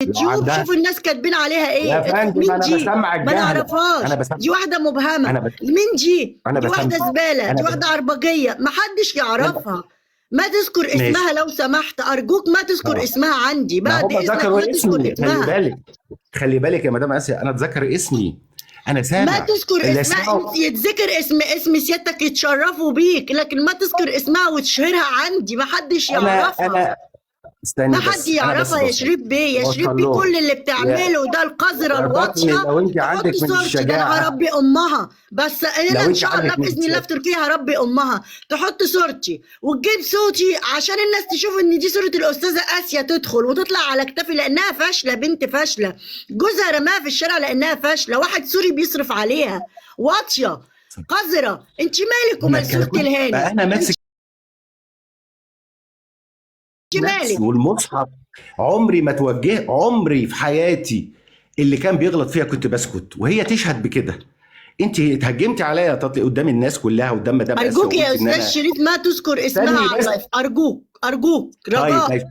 لو اليوتيوب عندها شوفوا الناس كاتبين عليها يا ايه. فندم مين انا دي؟ بسمع ما الجهله. انا نعرفهاش، بسمع دي واحده مبهمه. انا بس مين دي؟ انا دي بسمع واحده زباله، انا دي بس واحده عربجيه، ما حدش انا يعرفها. ما تذكر اسمها ماشي. لو سمحت، ارجوك ما تذكر اه اسمها عندي، ما بعد هم اذنك ما ذكروا تذكر اسمي، خلي اسمها. بالك. خلي بالك يا مدام اسيا، انا اتذكر اسمي. انا ما سامع تذكر اللي اسمها، اسمعه. يتذكر اسم سيادتك يتشرفوا بيك، لكن ما تذكر اسمها وتشهرها عندي، ما حدش يعرفها. انا ما استني حد بس، انا بس يعرفها يا بوصل، شريف بيه، يا شريف بيه لهم. كل اللي يا بتعمله ده القذرة يا الواطية. فاطمه، لو انت تحط عندك من صورتي ده انا الشجاعه، هربي امها، بس انا لو ان انت شاء الله عندك من باذن الله في تركيا هربي امها. تحط صورتي وتجيب صوتي عشان الناس تشوف ان دي صورة الاستاذة اسيا، تدخل وتطلع على كتافي لانها فاشلة، بنت فاشلة، جوزها رماها في الشارع لانها فاشلة، واحد سوري بيصرف عليها، واطية، قذرة. انت مالك انا ومال صورة الهاني؟ انا انت ماسك نفسي مالك؟ والمصحف. عمري ما توجه، عمري في حياتي اللي كان بيغلط فيها كنت بسكت وهي تشهد بكده. انت اتهجمتي عليا يا تطلي قدام الناس كلها، قدام مدام اسيا، أرجوك يا وقلت ان أستاذ انا. شريف ما تذكر اسمها استني على بس. اللايف، أرجوك أرجوك طيب رجاء. ماشي.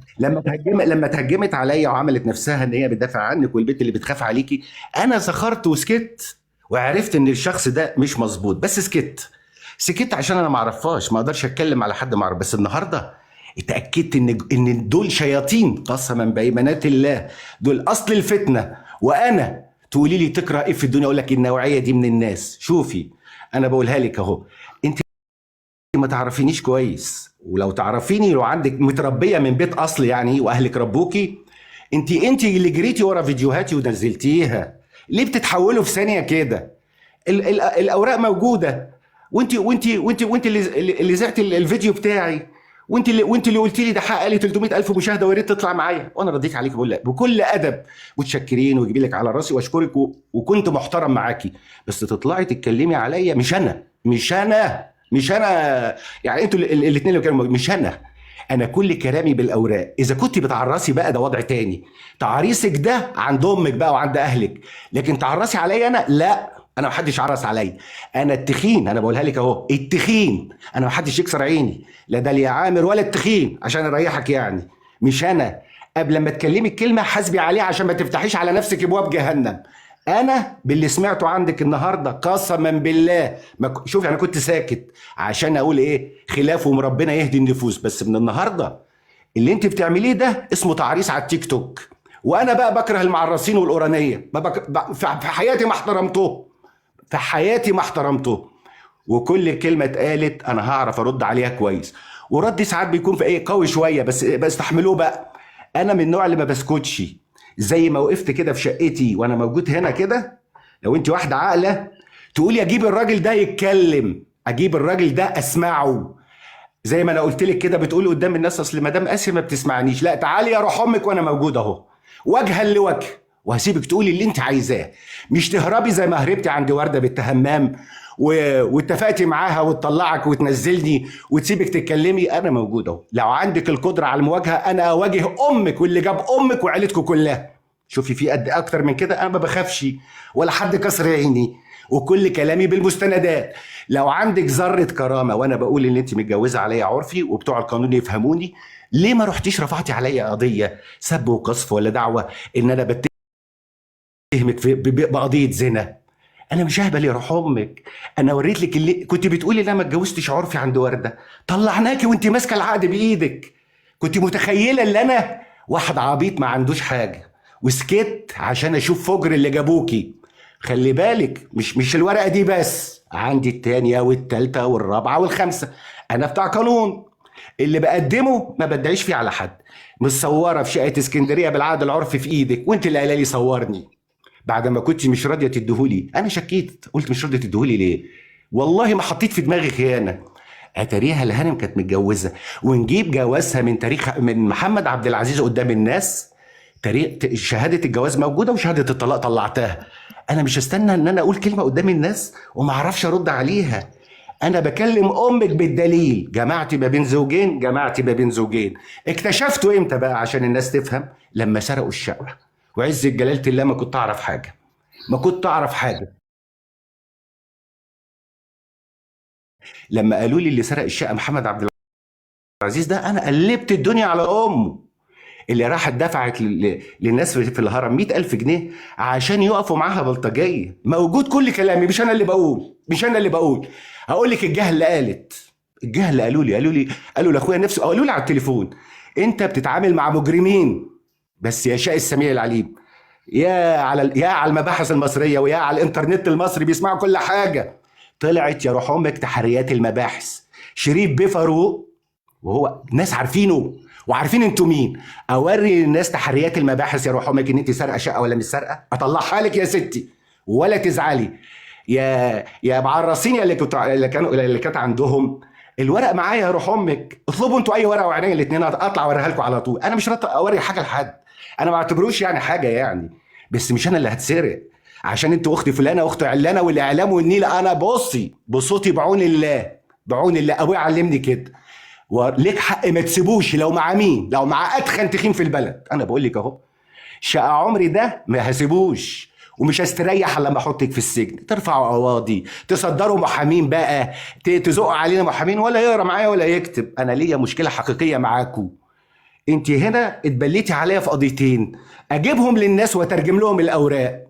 لما اتهجمت عليا وعملت نفسها ان هي بتدافع عنك والبنت اللي بتخاف عليكي، انا سخرت وسكت، وعرفت ان الشخص ده مش مظبوط، بس سكت عشان انا ما اعرفهاش، ما اقدرش اتكلم على حد ما اعرف. بس النهارده اتاكدت ان دول شياطين، قسما بايمانات الله دول اصل الفتنه. وانا تقولي لي تقرا ايه في الدنيا، اقول لك النوعيه دي من الناس. شوفي، انا بقولها لك اهو. انت ما تعرفينيش كويس، ولو تعرفيني، لو عندك متربيه من بيت اصل يعني واهلك ربوكي، انت اللي جريتي ورا فيديوهاتي ونزلتيها. ليه بتتحولوا في ثانيه كده؟ الاوراق موجوده، وانت اللي زعت الفيديو بتاعي، وانت اللي قلت لي ده حقق لي 300,000 مشاهده ويا ريت تطلع معايا، وانا رديت عليك بقول لك بكل ادب وتشكرين ويجي لك على راسي واشكرك، وكنت محترم معاكي. بس تطلعي تتكلمي عليا، مش انا. يعني انتوا الاثنين اللي كانوا مش انا كل كلامي بالاوراق. اذا كنت بتعرسي بقى ده وضع تاني، تعريسك ده عند امك بقى وعند اهلك، لكن تعرسي عليا انا لا. انا ما حدش عرس عليا. انا التخين، انا بقولها لك اهو، التخين. انا ما حدش يكسر عيني، لا ده يا عامر ولا التخين، عشان اريحك يعني. مش انا. قبل ما تكلمي الكلمه حاسبي عليها عشان ما تفتحيش على نفسك ابواب جهنم. انا باللي سمعته عندك النهارده قسما بالله ما شوفي، انا كنت ساكت عشان اقول ايه خلافه، وربنا يهدي النفوس. بس من النهارده اللي انت بتعمليه ده اسمه تعريس على التيك توك. وانا بقى بكره المعرسين والقرانيه، في حياتي ما احترمته، في حياتي ما احترمته. وكل كلمه اتقالت انا هعرف ارد عليها كويس، وردي ساعات بيكون في ايه قوي شويه، بس بستحملوه بقى. انا من النوع اللي ما بسكتش. زي ما وقفت كده في شقتي وانا موجود هنا كده، لو انت واحده عاقله تقولي اجيب الراجل ده يتكلم، اجيب الراجل ده اسمعه. زي ما انا قلت لك كده، بتقولي قدام الناس اصل مدام اسيا ما بتسمعنيش، لا تعالي يا روح امك وانا موجود اهو، وجها لوجه، وهسيبك تقولي اللي انت عايزاه. مش تهربي زي ما هربتي عند ورده بالتهمام واتفقتي معاها وتطلعك وتنزلني وتسيبك تتكلمي. انا موجود اهو، لو عندك القدره على المواجهه انا اواجه امك واللي جاب امك وعيلتكم كلها. شوفي في قد اكتر من كده، انا ما بخافش ولا حد كسر عيني، وكل كلامي بالمستندات. لو عندك ذره كرامه، وانا بقول ان انت متجوزه عليا عرفي وبتوع القانون يفهموني، ليه ما رحتيش رفعتي عليا قضيه سب وقذف ولا دعوه ان انا بتهمك بقضيه زنا؟ انا مش ههبل يا روح امك. انا وريت لك اللي كنت بتقولي لا ما اتجوزتش عرفي عند ورده، طلعناكي وانت ماسكه العقد بايدك. كنت متخيله ان انا واحد عبيط ما عندوش حاجه، وسكت عشان اشوف فجر اللي جابوكي. خلي بالك، مش الورقه دي بس، عندي التانية والتالتة والرابعة والخامسة. انا بتاع قانون، اللي بقدمه ما بدعيش فيه على حد. متصوره في شقه اسكندريه بالعقد العرفي في ايدك، وانت اللي قايله لي صورني بعد ما كنت مش راضيه تديهولي. انا شكيت قلت مش راضيه تديهولي ليه؟ والله ما حطيت في دماغي خيانه. اتاريها الهانم كانت متجوزه، ونجيب جوازها من محمد عبد العزيز قدام الناس. تاريخ شهاده الجواز موجوده وشهاده الطلاق طلعتها. انا مش هستنى ان انا اقول كلمه قدام الناس وما اعرفش ارد عليها. انا بكلم امك بالدليل، جمعت ما بين زوجين، اكتشفتوا امتى بقى عشان الناس تفهم؟ لما سرقوا الشقه، وعز جلاله الله ما كنت اعرف حاجه، ما كنت اعرف حاجه. لما قالوا لي اللي سرق الشقه محمد عبد العزيز ده، انا قلبت الدنيا على امه. اللي راحت دفعت للناس في الهرم 100,000 جنيه عشان يقفوا معاها بلطجيه. موجود كل كلامي، مش انا اللي بقول. هقول لك الجهه اللي قالت، الجهه اللي قالوا لاخويا نفسه، قالوا لي على التليفون انت بتتعامل مع مجرمين، بس يشاء السميع العليم. يا على المباحث المصريه ويا على الانترنت المصري بيسمعوا كل حاجه. طلعت يا روح امك تحريات المباحث، شريف بيه فاروق، وهو ناس عارفينه وعارفين انتوا مين. اوري الناس تحريات المباحث يا روح امك ان انت سارقه شقه ولا مش سارقه، اطلعها لك يا ستي ولا تزعلي. يا معرصين يا اللي كانت عندهم الورق معايا يا روح امك، اطلبوا انتوا اي ورقه وعينيا الاثنين اطلع اوريها لكم على طول. انا مش راضي اوري حاجه لحد، انا ما اعتبروش يعني حاجه يعني، بس مش انا اللي هتسرق عشان انت اخت فلانه واخت علانه والاعلام والنيل. انا بصي بصوتي بعون الله، بعون الله، ابويا علمني كده. وليك حق ما تسيبوش لو مع مين، لو مع اتخن تخين في البلد. انا بقول لك اهو، شقه عمري ده ما هسيبوش، ومش هستريح الا لما احطك في السجن. ترفعوا قواضي، تصدروا محامين بقى، تزقوا علينا محامين، ولا يقرا معايا ولا يكتب. انا ليا مشكله حقيقيه معاكم. انت هنا اتبليتي عليا في قضيتين، اجيبهم للناس واترجم لهم الاوراق.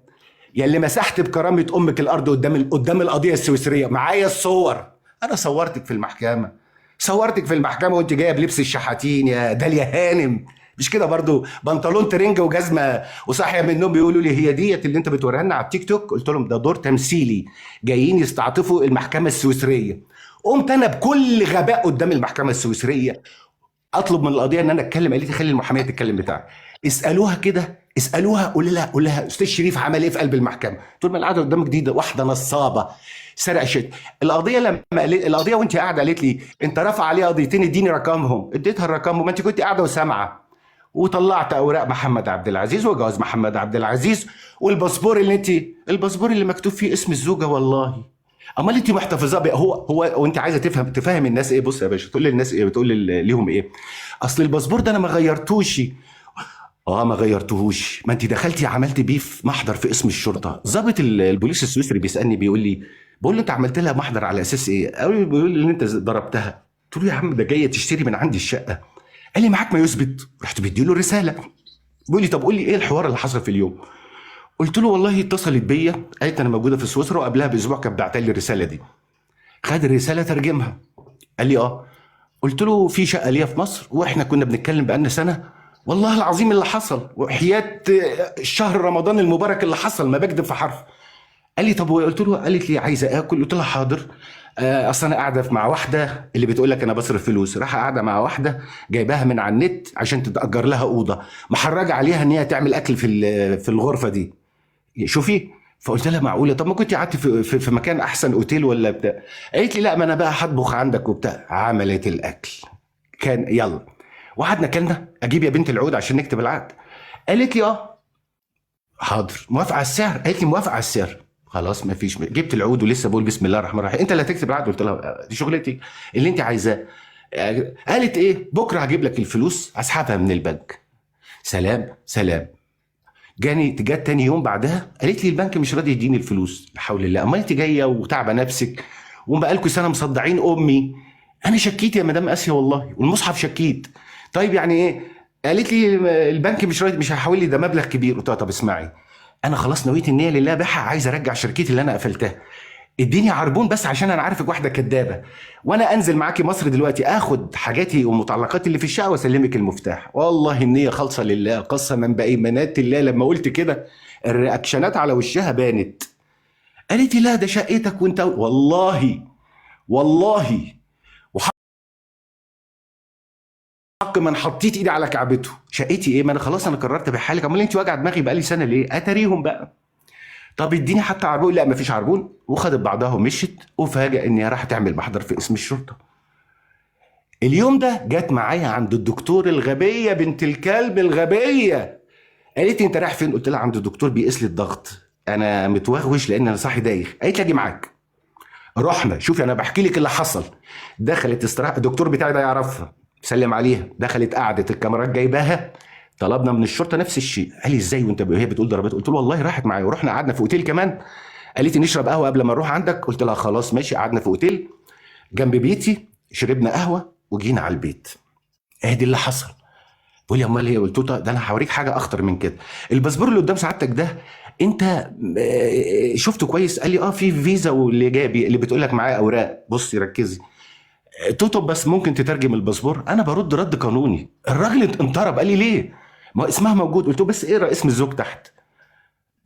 يا اللي مسحت بكرامه امك الارض قدام القضيه السويسريه، معايا الصور. انا صورتك في المحكمه وانت جايه بلبس الشحاتين يا داليا هانم، مش كده برضو؟ بنطلون ترنج وجزمه وصاحيه من النوم بيقولوا لي هي ديت اللي انت بتوريها لنا على التيك توك؟ قلت لهم ده دور تمثيلي، جايين يستعطفوا المحكمه السويسريه. قمت انا بكل غباء قدام المحكمه السويسريه اطلب من القضيه ان انا اتكلم. قالت لي خلي المحاميه تتكلم بتاعها. اسالوها قول لها استاذ شريف عمل ايه في قلب المحكمه. طول ما القعده قدامك دي واحده نصابه سرق شيء. القضيه وانت قاعده قالت لي انت رافع عليها قضيتين اديني رقمهم. اديتها الرقم وما انت كنت قاعده وسامعه، وطلعت اوراق محمد عبد العزيز وجواز محمد عبد العزيز والباسبور اللي مكتوب فيه اسم الزوجه. والله امال انت محتفظاه بيه؟ هو وانت عايزه تفهم الناس ايه؟ بص يا باشا، تقول للناس ايه؟ بتقول ليهم ايه؟ اصل الباسبور ده انا ما غيرتوش. ما غيرتوهوش، ما انت دخلتي عملت بيه في محضر في اسم الشرطه. ضابط البوليس السويسري بيسالني بقول له انت عملت لها محضر على اساس ايه؟ بيقول لي ان انت ضربتها. قلت له يا عم ده جايه تشتري من عندي الشقه. قال لي معاك ما يثبت؟ رحت بديله رساله. بيقول لي طب قول لي ايه الحوار اللي حصل في اليوم؟ قلت له والله اتصلت بيا قالت انا موجوده في سويسرا، وقبلها باسبوع كانت بعت لي الرساله دي. خد الرساله ترجمها، قال لي قلت له في شقه ليا في مصر واحنا كنا بنتكلم بقالنا سنه، والله العظيم اللي حصل وحياه الشهر رمضان المبارك اللي حصل، ما بكذب في حرف. قال لي طب قلت له، قالت لي عايزه اكل. قلت لها حاضر. اصل انا قاعده مع واحده اللي بتقول لك انا بصرف فلوس، راح قاعده مع واحده جايباها من على النت عشان تتاجر لها اوضه، محرجه عليها ان هي تعمل اكل في الغرفه دي. شوفي. فقلت لها معقوله؟ طب ما كنت قعدت في مكان احسن، اوتيل ولا بتاع. قالت لي لا ما انا بقى هطبخ عندك وبتاع. عملت الاكل كان يلا، وقعدنا كلنا. اجيب يا بنت العود عشان نكتب العقد؟ قالت لي حاضر. موافقه على السعر؟ قالت لي موافقه على السعر. خلاص ما فيش. جبت العود ولسه بقول بسم الله الرحمن الرحيم، انت اللي هتكتب العقد. قلت لها دي شغلتي اللي انت عايزاه. قالت ايه؟ بكره هجيب لك الفلوس اسحبها من البنك. سلام. جت تاني يوم بعدها قالت لي البنك مش راضي يديني الفلوس. لا حول الله، امال انت جايه وتعبه نفسك وبقالكوا سنه مصدعين امي. انا شكيت يا مدام اسيا والله، والمصحف شكيت. طيب يعني ايه؟ قالت لي البنك مش راضي، مش هيحول لي، ده مبلغ كبير. قلت لها طب اسمعي، انا خلاص نويت النيه لله بحق، عايز ارجع شركتي اللي انا قفلتها. اديني عربون بس عشان انا عارفك واحده كدابه، وانا انزل معاكي مصر دلوقتي اخد حاجاتي ومتعلقاتي اللي في الشقه واسلمك المفتاح. والله النيه خالصه لله، قسما بايمانات الله. لما قلت كده الرياكشنات على وشها بانت. قالت لي لا ده شقتك وانت. والله وحق من حطيت ايدي على كعبته. شقتي ايه؟ ما انا خلاص انا قررت بحالك، امال انت واجع دماغي بقالي سنه ليه؟ اتاريهم بقى. طب اديني حتى عربون. لا مفيش عربون. وخدت بعضها ومشت، وفاجئ ان هي راح تعمل محضر في اسم الشرطه. اليوم ده جت معايا عند الدكتور الغبيه بنت الكلب الغبيه. قالت لي انت رايح فين؟ قلت لها عند الدكتور بيقيس لي الضغط، انا متوغوش لان انا صاحي دايخ. قالت لي اجي معاك. رحنا. شوفي انا بحكي لك اللي حصل. دخلت استراحه، الدكتور بتاعي ده يعرفها، سلم عليها. دخلت قعدت، الكاميرات جايباها. طلبنا من الشرطه نفس الشيء. قال لي ازاي وانت هي بتقول ضربات؟ قلت له والله راحت معايا، ورحنا قعدنا في اوتيل كمان. قالت لي نشرب قهوه قبل ما نروح عندك. قلت لها خلاص ماشي. قعدنا في اوتيل جنب بيتي، شربنا قهوه وجينا على البيت. ادي اللي حصل. بيقول لي امال ايه؟ قلت له ده انا هوريك حاجه اخطر من كده. الباسبور اللي قدام سعادتك ده انت شفته كويس؟ قال لي اه في فيزا واللي جاي اللي بتقول لك معاه اوراق. بصي ركزي. قلت له طب بس ممكن تترجم الباسبور؟ انا برد رد قانوني. الراجل انطرب قال لي ليه؟ ما اسمها موجود. قلت له بس اقرا اسم الزوج تحت.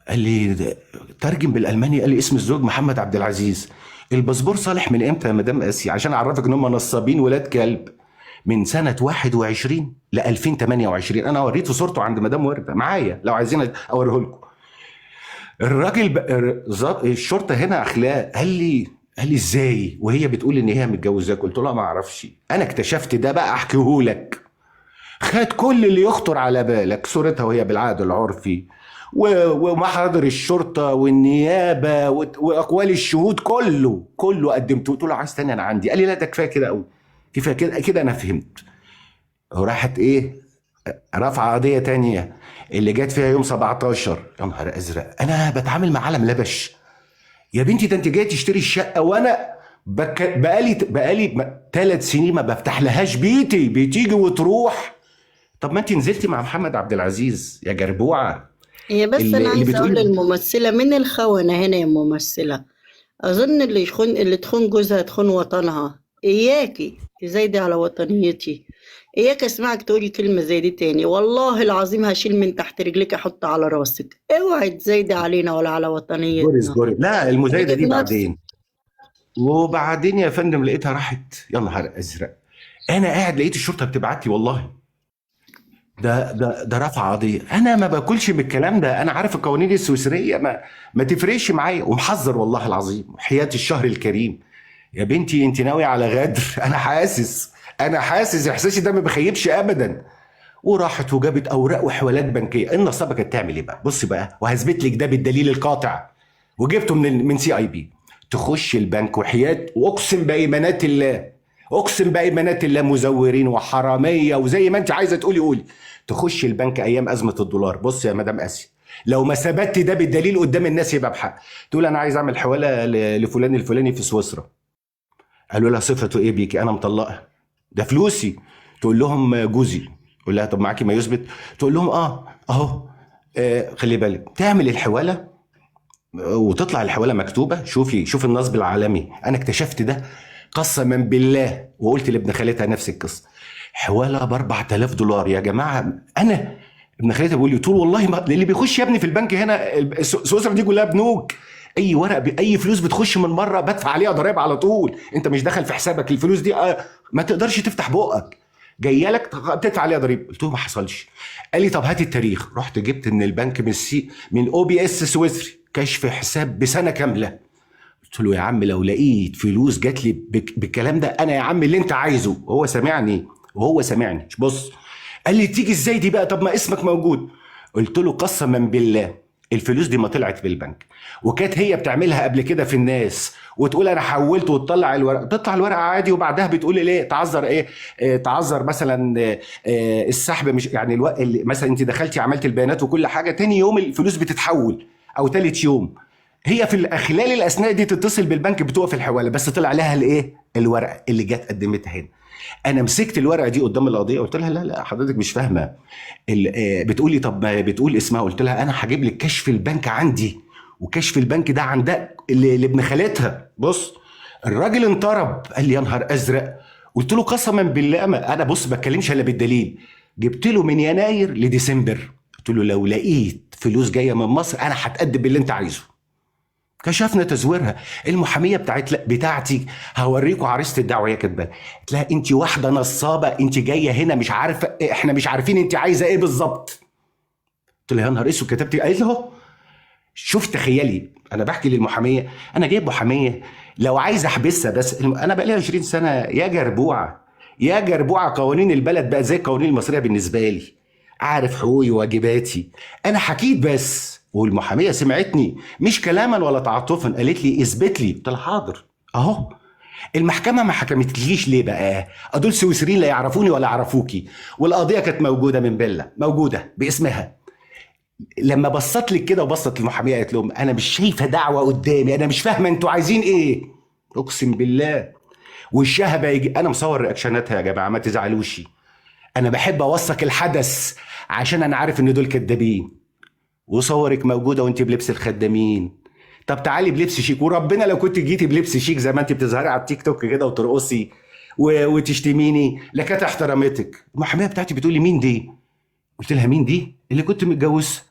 قال لي ترجم بالالماني. قال لي اسم الزوج محمد عبد العزيز. الباسبور صالح من امتى يا مدام اسيا؟ عشان اعرفك ان هم نصابين ولاد كلب. من سنه 21 ل 2028. انا وريته صورته عند مدام ورده معايا لو عايزين اوريه لكم. الراجل الشرطه هنا اخلاق. قال لي ازاي وهي بتقول ان هي متجوزاك؟ قلت له ما اعرفش، انا اكتشفت ده بقى احكيهولك. خد كل اللي يخطر على بالك، صورتها وهي بالعقد العرفي ومحاضر الشرطه والنيابه واقوال الشهود، كله قدمته. قلت له عايز تاني؟ انا عندي. قال لي لا ده كفايه كده قوي، كفايه كده كده انا فهمت. وراحت ايه؟ رفع قضيه تانية اللي جت فيها يوم 17. يا نهار ازرق، انا بتعامل مع عالم لبش. يا بنتي ده انت جاي تشتري الشقه وانا بقالي 3 سنين ما بفتح لهاش بيتي، بتيجي وتروح. طب ما انت نزلتي مع محمد عبد العزيز يا جربوعه. هي بس اللي, انا اللي عايزه اقول بتقولي للممثله من الخونه هنا يا ممثله، اظن اللي تخون جوزها تخون وطنها. اياكي تزايدي على وطنيتي، اياك اسمعك تقولي كلمه زي دي تاني، والله العظيم هشيل من تحت رجلك احط على راسك. اوعي تزايدي علينا ولا على اصبري وطنيتنا. اصبري، لا المزايده خليكي في دي نفسك. بعدين. وبعدين يا فندم لقيتها راحت. يا نهار ازرق، انا قاعد لقيت الشرطه بتبعت لي والله. ده رفع قضيه. انا ما باكلش بالكلام ده، انا عارف القوانين السويسريه ما تفرقش معايا، ومحذر والله العظيم حياه الشهر الكريم. يا بنتي انت ناويه على غدر. انا حاسس احساسي ده ما بخيبش ابدا. وراحت وجابت اوراق وحوالات بنكيه. النصابه كانت تعمل ايه بقى؟ بصي بقى وهثبت لك ده بالدليل القاطع، وجبته من سي اي بي. تخش البنك وحياه، واقسم بايمانات الله، اقسم بايمانات الله، مزورين وحراميه وزي ما انت عايزه تقولي قولي. تخش البنك ايام ازمه الدولار. بص يا مدام اسيا، لو ما ثبتت ده بالدليل قدام الناس يبقى بحق. تقول انا عايز اعمل حواله لفلان الفلاني في سويسرا. قالوا لها صفته ايه بيكي؟ انا مطلقه، ده فلوسي. تقول لهم جوزي. يقول لها طب معاكي ما يثبت؟ تقول لهم اهو. خلي بالك تعمل الحواله وتطلع الحواله مكتوبه. شوفي النصب العالمي. انا اكتشفت ده قسما بالله، وقلت لابن خالتها نفس القصه. حواله ب 4000 دولار يا جماعه. انا ابن خالتها بيقول لي طول والله ما اللي بيخش يا ابني في البنك هنا سويسرا دي كلها بنوك. اي ورق اي فلوس بتخش من بره بدفع عليها ضرائب على طول. انت مش داخل في حسابك الفلوس دي، ما تقدرش تفتح بقك، جايه لك تدفع عليها ضريبه. قلت له ما حصلش. قال لي طب هات التاريخ. رحت جبت من البنك من او بي اس سويسري كشف حساب بسنه كامله. قلت له يا عم لو لقيت فلوس جات لي بالكلام ده انا يا عم اللي انت عايزه. وهو سامعني. بص، قال لي تيجي ازاي دي بقى؟ طب ما اسمك موجود. قلت له قسما بالله الفلوس دي ما طلعت بالبنك، وكانت هي بتعملها قبل كده في الناس، وتقول انا حولت وتطلع الورق، تطلع الورقه عادي، وبعدها بتقول لي ليه تعذر ايه؟ تعذر مثلا السحب. مش يعني مثلا انت دخلتي عملت البيانات وكل حاجه، تاني يوم الفلوس بتتحول او تالت يوم. هي في خلال الاثناء دي تتصل بالبنك بتوقف الحواله، بس طلع لها الايه؟ الورقه اللي جت قدمتها هنا. انا مسكت الورقه دي قدام القضيه، قلت لها لا حضرتك مش فاهمه. بتقولي طب ما بتقول اسمها. قلت لها انا هجيب لك كشف البنك عندي، وكشف البنك ده عندها لابن خالتها. بص، الراجل انطرب قال لي يا نهار ازرق. قلت له قسما بالله ما انا بص بتكلمش الا بالدليل. جبت له من يناير لديسمبر. قلت له لو لقيت فلوس جايه من مصر انا هتقدم باللي انت عايزه. كشفنا تزويرها. المحاميه بتاعتي هوريكم عريسه الدعوه هي كاتبه لها انت واحده نصابه، انت جايه هنا مش عارفه، احنا مش عارفين انت عايزه ايه بالظبط. قلت لها يا نهار اسود، كتبتي؟ قالت له اهو. شوف تخيلي، انا بحكي للمحاميه، انا جايب محاميه لو عايز احبسها بس انا بقى لي 20 سنه يا جربوعه قوانين البلد بقى زي القوانين المصريه بالنسبه لي، عارف حقوقي وواجباتي. انا حكيت بس، والمحاميه سمعتني مش كلاما ولا تعاطفا، قالت لي اثبت لي. قلت لها حاضر اهو. المحكمه ما حكمتليش ليه بقى؟ دول سويسريين لا يعرفوني ولا يعرفوكي، والقضيه كانت موجوده من بيلا، موجوده باسمها. لما بصت لك كده وبصت المحاميه قالت لهم انا مش شايفه دعوه قدامي، انا مش فاهمه انتوا عايزين ايه. اقسم بالله وشها بقى يجي. انا مصور رياكشناتها يا جماعه ما تزعلوش. انا بحب اوثق الحدث عشان انا عارف ان دول كدابين. وصورك موجوده وانت بلبس الخدامين. طب تعالي بلبس شيك، وربنا لو كنت جيتي بلبس شيك زي ما انت بتظهري على التيك توك كده وترقصي وتشتميني لكانت احترمتك. المحاميه بتاعتي بتقول لي مين دي؟ قلت لها مين دي؟ اللي كنت متجوزها.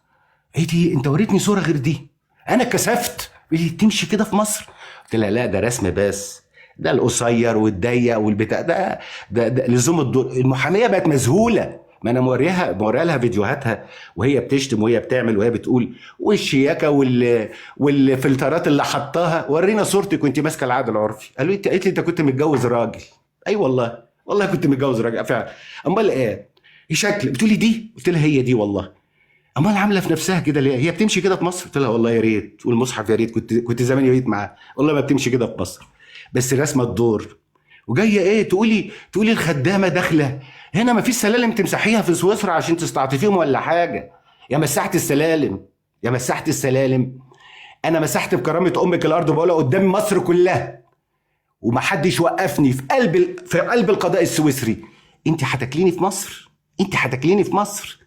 ايه دي؟ انت وريتني صوره غير دي. انا اتكسفت. اللي تمشي كده في مصر؟ قلت لها لا، ده رسم بس، ده القصير والضيق والبتاع ده لزوم الدور. المحاميه بقت مذهوله. ما انا موريها لها فيديوهاتها وهي بتشتم وهي بتعمل وهي بتقول والشياكه والفلترات اللي حطاها. ورينا صورتك وانت ماسكه العقد العرفي. قالوا لي قالت لي انت كنت متجوز راجل. اي والله كنت متجوز راجل فعلا. امال ايه شكل؟ بتقولي دي؟ قلت لها هي دي والله. امال عامله في نفسها كده ليه؟ هي بتمشي كده في مصر؟ قلت لها والله يا ريت، والمصحف يا ريت كنت زماني بقيت معاه. والله ما بتمشي كده في مصر، بس رسمه الدور. وجايه ايه تقولي الخدامه داخله هنا؟ ما فيش سلالم تمسحيها في سويسرا عشان تستعطفيهم ولا حاجه؟ يا مسحت السلالم، يا مسحت السلالم. انا مسحت بكرامه امك الارض وبقولها قدام مصر كلها، ومحدش وقفني في قلب القضاء السويسري. انت هتاكليني في مصر؟ انت هتاكليني في مصر؟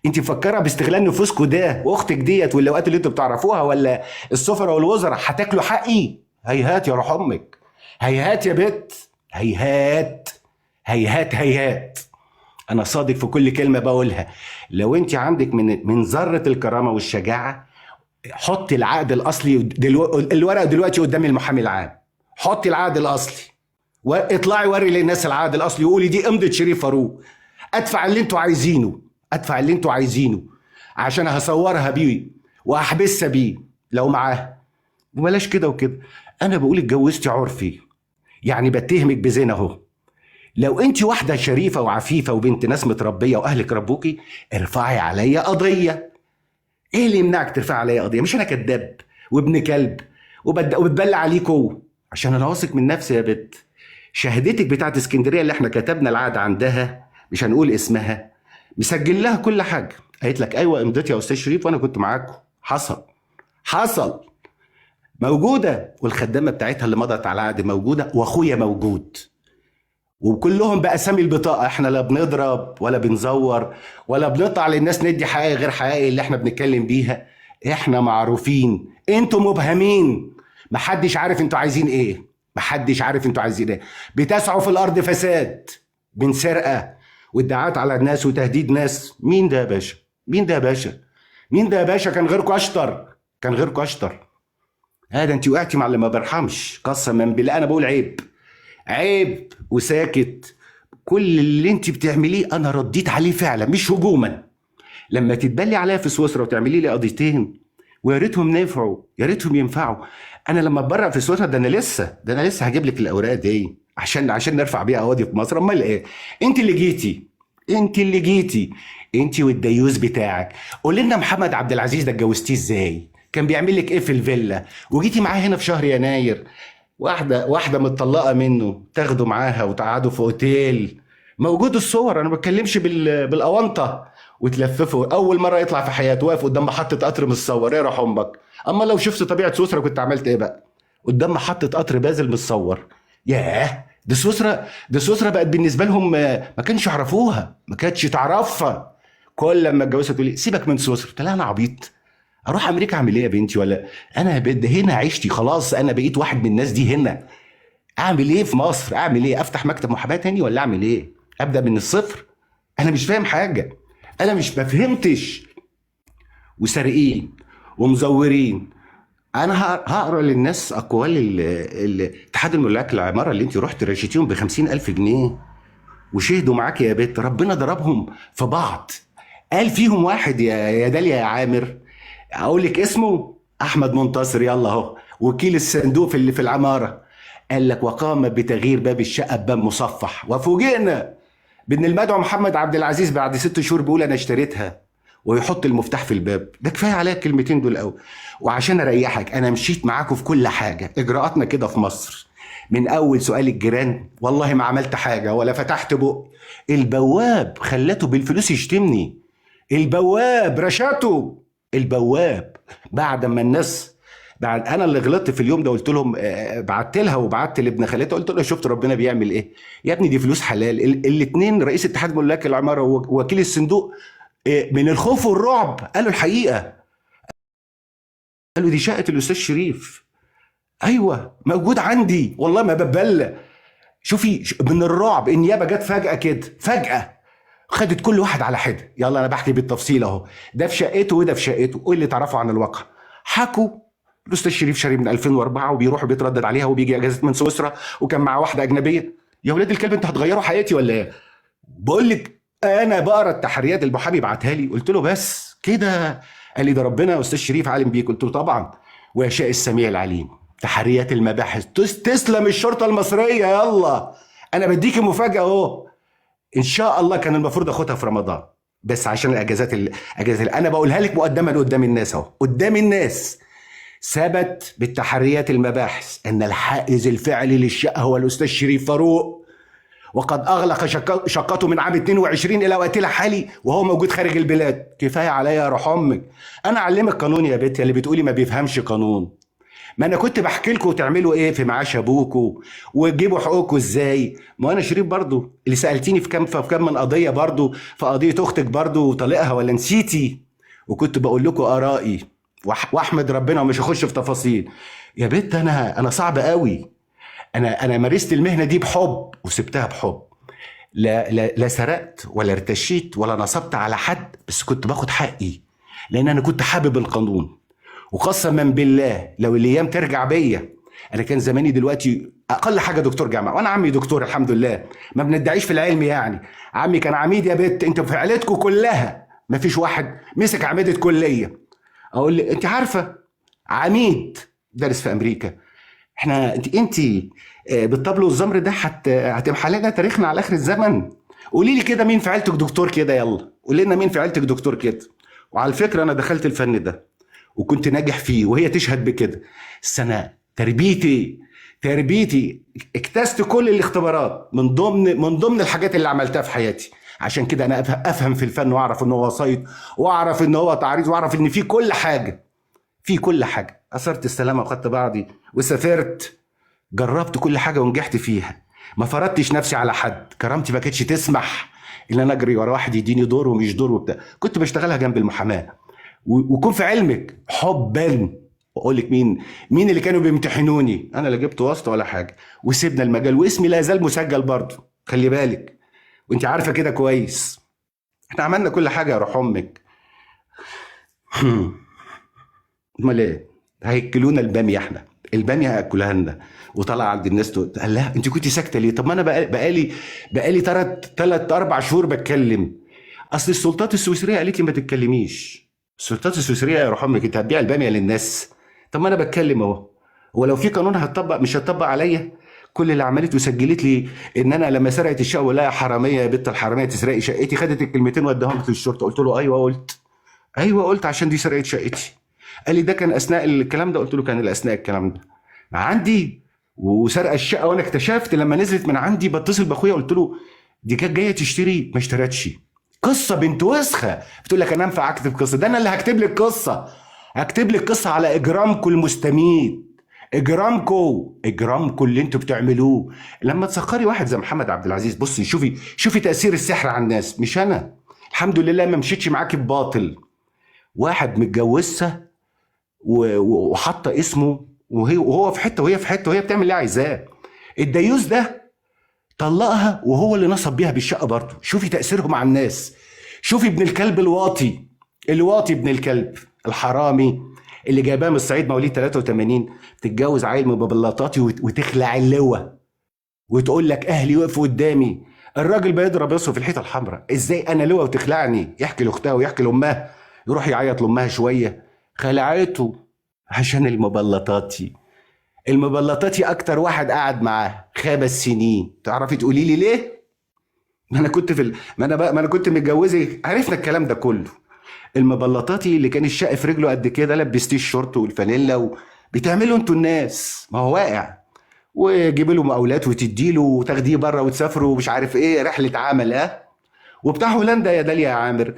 انت مفكره باستغلال نفوسكم ده واختك ديت واللواءات اللي انتوا بتعرفوها ولا السفراء والوزراء هتاكلوا حقي؟ هيهات يا روح امك، هيهات يا بت، هيهات هيهات هيهات. انا صادق في كل كلمه بقولها. لو انت عندك من ذره الكرامه والشجاعه، حطي العقد الاصلي الورق دلوقتي قدام المحامي العام. حطي العقد الاصلي واطلعي وري للناس العقد الاصلي وقولي دي امضه شريف فاروق. ادفع اللي انتوا عايزينه عشان هصورها بيه واحبسها بيه لو معاها. وبلاش كده وكده. انا بقول اتجوزتي عرفي، يعني بتهمك بزنا اهو. لو انت واحده شريفه وعفيفه وبنت ناس متربيه واهلك ربوكي، ارفعي عليا قضيه. ايه اللي يمنعك ترفعي عليا قضيه؟ مش انا كذاب وابن كلب وبتبلع عليكوا؟ عشان انا واثق من نفسي يا بت. شهادتك بتاعت اسكندريه اللي احنا كتبنا العقد عندها، مش هنقول اسمها، مسجل لها كل حاجه. قالت لك ايوه امضتي يا استاذ شريف وانا كنت معاكم. حصل موجوده. والخدامه بتاعتها اللي مضت على العقد موجوده، واخويا موجود، وكلهم باسامي البطاقه. احنا لا بنضرب ولا بنزور ولا بنطلع للناس ندي حقائق غير حقائق اللي احنا بنتكلم بيها. احنا معروفين، انتوا مبهمين. محدش عارف انتوا عايزين ايه، بتسعوا في الارض فساد بين سرقه وادعاءات على الناس وتهديد ناس. مين ده يا باشا؟ كان غيركم اشطر. هذا انت وقعتي مع اللي ما برحمش. قسما بالله انا بقول عيب وساكت. كل اللي انت بتعمليه انا رديت عليه فعلا، مش هجوما. لما تتبلي عليا في سويسرا وتعملي لي قضيتين ويا ريتهم نفعوا، يا ريتهم ينفعوا. انا لما اتبرع في سويسرا ده انا لسه هجيب لك الاوراق دي عشان نرفع بيها قواضي في مصر. امال ايه؟ انت اللي جيتي انت والديوز بتاعك. قول لنا محمد عبد العزيز ده اتجوزتيه ازاي؟ كان بيعمل لك ايه في الفيلا؟ وجيتي معاه هنا في شهر يناير واحده متطلقه منه تاخده معاها وتقعدوا في اوتيل. موجود الصور، انا ما بتكلمش بالاونطه. وتلففه اول مره يطلع في حياته واقف قدام محطه قطر متصور. ايه راح امك؟ اما لو شفت طبيعه سويسرا كنت عملت ايه بقى؟ قدام محطه قطر بازل متصور. ياه، دي سويسرا بقت بالنسبه لهم ما كانش يعرفوها، ما كانتش تعرفها. كل لما اتجوزها تقول لي سيبك من سويسرا. قلت لها انا عبيط؟ اروح امريكا اعمل ايه يا بنتي؟ ولا انا هنا عشتي خلاص، انا بقيت واحد من الناس دي هنا. اعمل ايه في مصر؟ اعمل ايه؟ افتح مكتب محاماه تاني ولا اعمل ايه؟ ابدا من الصفر؟ انا مش فاهم حاجه، انا ما فهمتش. وسارقين ومزورين. انا هقرا للناس اقوال اتحاد الملاك العماره اللي انت رحت رشيتيهم ب50,000 جنيه وشهدوا معاك يا بنت. ربنا ضربهم في بعض. قال فيهم واحد يا داليا يا عامر، اقول لك اسمه احمد منتصر، يلا اهو وكيل الصندوق في العماره. قال لك وقام بتغيير باب الشقه بباب مصفح، وفوجئنا بان المدعو محمد عبد العزيز بعد 6 شهور بيقول انا اشتريتها ويحط المفتاح في الباب. ده كفايه عليا الكلمتين دول قوي. وعشان اريحك انا مشيت معاكم في كل حاجه. اجراءاتنا كده في مصر من اول سؤال الجيران والله ما عملت حاجه ولا فتحت بق. البواب خلته بالفلوس يشتمني. البواب رشاته. البواب بعد ما الناس بعد انا اللي غلطت في اليوم ده، قلت لهم بعت لها وبعت لابن خالتها، قلت له شفت ربنا بيعمل ايه يا ابني، دي فلوس حلال. الاثنين رئيس اتحاد ملاك العماره ووكيل الصندوق من الخوف والرعب قالوا الحقيقه، قالوا دي شقه الاستاذ شريف. ايوه موجود عندي والله ما ببلى. شوفي من الرعب النيابه جت فجاه كده، فجاه خدت كل واحد على حده. يلا انا بحكي بالتفصيل اهو، ده في شقته وده في شقته، وايه اللي تعرفوا عن الواقع. حكوا الاستاذ شريف شاري من 2004 وبيروح بيتردد عليها وبيجي اجازه من سويسرا وكان معاه واحده اجنبيه. يا ولاد الكلب انتوا هتغيروا حياتي ولا ايه؟ بقول لك انا بقرا التحريات المحامي بعتها لي، قلت له بس كده؟ قال لي ده ربنا يا استاذ شريف عالم بيك. قلت له طبعا ويشاء السميع العليم. تحريات المباحث تسلم الشرطه المصريه. يلا انا بديكي مفاجاه اهو، ان شاء الله كان المفروض اخدها في رمضان، بس عشان الاجازات اللي انا بقولها لك مقدما قدام الناس اهو، قدام الناس. ثبت بالتحريات المباحث ان الحائز الفعلي للشقه هو الاستاذ شريف فاروق، وقد اغلق شقته من عام 22 الى وقتنا الحالي وهو موجود خارج البلاد. كفايه عليا يا روح امك، انا اعلمك قانون يا بنت اللي بتقولي ما بيفهمش قانون. ما انا كنت بحكي لكم تعملوا ايه في معاش ابوكوا وتجيبوا حقوقكم ازاي. ما انا شريف برضو اللي سالتيني في كام من قضيه، برضو في قضيه اختك برضو وطليقها، ولا نسيتي؟ وكنت بقول لكم ارائي واحمد ربنا ومش هخش في تفاصيل. يا بنت انا صعب قوي. انا مارست المهنه دي بحب وسبتها بحب. لا سرقت ولا ارتشيت ولا نصبت على حد، بس كنت باخد حقي لان انا كنت حابب القانون. وقسما بالله لو الايام ترجع بيا انا كان زماني دلوقتي اقل حاجه دكتور جامعه، وانا عمي دكتور الحمد لله، ما بندعيش في العلم يعني. عمي كان عميد يا بت، انت في عيلتكم كلها ما فيش واحد مسك عميده كليه. اقول لي انت عارفه عميد دارس في امريكا. احنا انت بالطبل والزمر ده هتمحى لنا تاريخنا على اخر الزمن. قولي لي كده مين في عيلتك دكتور كده، يلا قولي لنا مين في عيلتك دكتور كده. وعلى فكره انا دخلت الفن ده وكنت ناجح فيه وهي تشهد بكده. السنة تربيتي اجتزت كل الاختبارات من ضمن الحاجات اللي عملتها في حياتي. عشان كده انا افهم في الفن واعرف ان هو وسيط واعرف ان هو تعريض واعرف ان في كل حاجة، في كل حاجة. اثرت السلامة وخدت بعضي وسافرت، جربت كل حاجة ونجحت فيها. ما فرضتش نفسي على حد، كرامتي ما كانتش تسمح ان انا اجري ورا واحد يديني دور ومش دور وبتاع. كنت بشتغلها جنب المحاماة. وكون في علمك حبا واقول لك مين اللي كانوا بيمتحنوني، انا لا جبت واسطه ولا حاجه، وسيبنا المجال واسمي لا يزال مسجل برضه، خلي بالك وانت عارفه كده كويس. احنا عملنا كل حاجه يا روح امك. امال ايه؟ هياكلونا الباميه، احنا الباميه هياكلها لنا. وطلع عند الناس قال لها انت كنت ساكته ليه؟ طب ما انا بقالي 3-4 شهور بتكلم. اصل السلطات السويسريه قالت لي ما تتكلميش. السلطات السويسريه يا روح امك انت هتبيع الباميه للناس؟ طب ما انا بتكلم اهو. ولو في قانون هتطبق مش هتطبق عليا؟ كل اللي عملته وسجلت لي ان انا لما سرقت الشقه ولا يا حراميه يا بنت الحراميه تسرقي شقتي، خدت الكلمتين وداهم للشرطه. قلت له ايوه قلت عشان دي سرقت شقتي. قال لي ده كان اثناء الكلام ده؟ قلت له كان اثناء الكلام ده عندي وسرق الشقه. وانا اكتشفت لما نزلت من عندي بتصل باخويا قلت له دي كانت جايه تشتري ما اشترتش. قصه بنت وسخه. بتقول لك انا ينفع اكتب قصه؟ ده انا اللي هكتب لك قصه. هكتب لك قصه على اجرامكم المستميت، اجرامكم اللي انتوا بتعملوه. لما تسخري واحد زي محمد عبد العزيز، بصي شوفي تاثير السحر على الناس. مش انا الحمد لله ما مشيتش معاكي بباطل. واحد متجوزها وحاطه اسمه وهو في حته وهي في حته وهي بتعمل اللي عايزاه. الديوس ده طلقها وهو اللي نصب بيها بالشقه برضه. شوفي تاثيرهم على الناس. شوفي ابن الكلب الواطي ابن الكلب الحرامي اللي جايباه من الصعيد مواليد 83 تتجوز عيل من ببلاطاتي وتخلع اللواء وتقول لك اهلي وقفوا قدامي. الراجل بيضرب راسه في الحيطه الحمراء. ازاي انا لواء وتخلعني؟ يحكي لاختها ويحكي لامها، يروح يعيط لامها شويه. خلعته عشان المبلطاتي اكتر واحد قعد معاه 5 سنين. تعرفي تقولي لي ليه؟ ما انا كنت متجوزه. عرفنا الكلام ده كله. المبلطاتي اللي كان الشق في رجله قد كده لبستيه الشورت والفانيلا بتعملوا انتوا الناس. ما هو واقع وجيب له مقاولات وتديله وتاخديه بره وتسافروا ومش عارف ايه رحله عمل. وبتاع هولندا يا داليا يا عامر،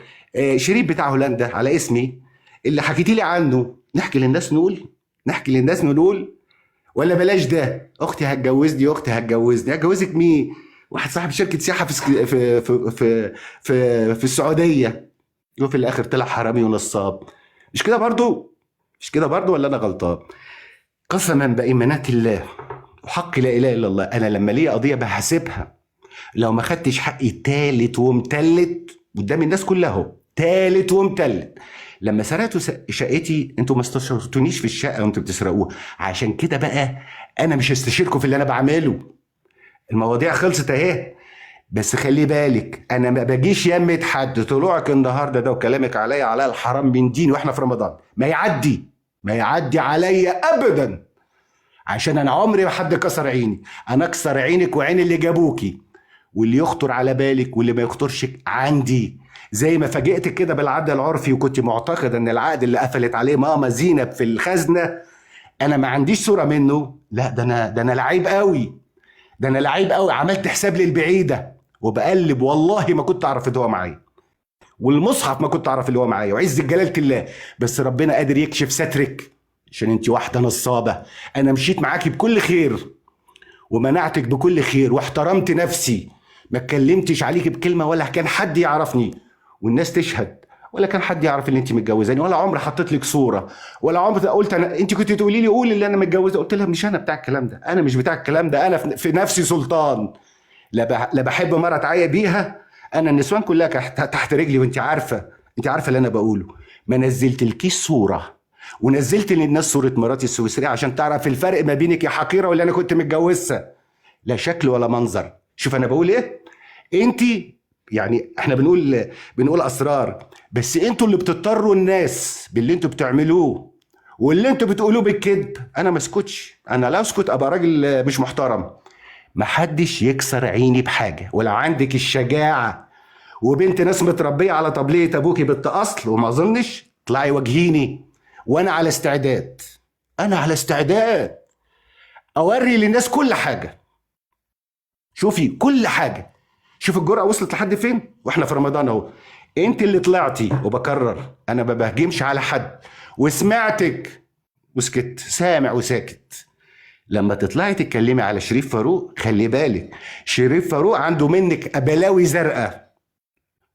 شريف بتاع هولندا على اسمي اللي حكيتي لي عنه. نحكي للناس نقول نحكي للناس نقول؟ ولا بلاش ده، اختي هتجوزني، اختي هتجوزني، هتجوزك مين؟ واحد صاحب شركه سياحه في السعوديه، وفي الاخر طلع حرامي ونصاب. مش كده برضو؟ مش كده برضو ولا انا غلطان؟ قسما بإيمانات الله وحق لا اله الا الله، انا لما ليا قضيه بحاسبها. لو ما خدتش حقي تالت ومتلت قدام الناس كلها اهو، تالت ومتلت. لما سرقتوا شقتي انتوا ما استشرتونيش في الشقه وانتوا بتسرقوها، عشان كده بقى انا مش هستشيركم في اللي انا بعمله. المواضيع خلصت اهي. بس خلي بالك، انا ما باجيش يمة حد. طلوعك النهارده ده وكلامك عليا الحرام من دين واحنا في رمضان ما يعدي عليا ابدا، عشان انا عمري ما حد كسر عيني. انا اكسر عينك وعين اللي جابوكي، واللي يخطر على بالك واللي ما يخطرش عندي. زي ما فاجئتك كده بالعقد العرفي وكنت معتقد ان العقد اللي قفلت عليه ماما زينب في الخزنه انا ما عنديش صوره منه. لا، ده انا لعيب قوي، ده انا لعيب قوي. عملت حساب للبعيده وبقلب، والله ما كنت اعرف اللي هو معايا، والمصحف ما كنت اعرف اللي هو معايا، وعز جلاله الله. بس ربنا قادر يكشف سترك عشان انت واحده نصابه. انا مشيت معاكي بكل خير ومنعتك بكل خير واحترمت نفسي، ما اتكلمتش عليك بكلمه ولا كان حد يعرفني والناس تشهد، ولا كان حد يعرف ان انت متجوزاني، ولا عمري حطيت لك صوره، ولا عمري قلت انت كنت تقولي لي قول اللي انا متجوزه، قلت لها مش انا بتاع الكلام ده، انا مش بتاع الكلام ده، انا في نفسي سلطان. لا بحب مره اتعايق بيها. انا النسوان كلها تحت رجلي، وانت عارفه، انت عارفه اللي انا بقوله. ما نزلتلكيش صوره، ونزلت للناس صوره مراتي السويسريه عشان تعرف الفرق ما بينك يا حقيره واللي انا كنت متجوزها. لا شكل ولا منظر. شوف انا بقول ايه. انت يعني احنا بنقول اسرار، بس انتوا اللي بتضطروا الناس باللي انتوا بتعملوه واللي انتوا بتقولوه بالكذب. انا ما اسكتش، انا لا اسكت، ابقى راجل مش محترم. محدش يكسر عيني بحاجه. ولو عندك الشجاعه وبنت ناس متربيه على طبليه ابوكي بنت اصل وما اظنش، طلعي واجهيني، وانا على استعداد، انا على استعداد اوري للناس كل حاجه. شوفي كل حاجه، شوف الجرأة وصلت لحد فين. واحنا في رمضان اهو. انت اللي طلعتي، وبكرر انا ما بهجمش على حد، وسمعتك وسكت، سامع وساكت. لما تطلعي تتكلمي على شريف فاروق، خلي بالك شريف فاروق عنده منك بلاوي زرقاء.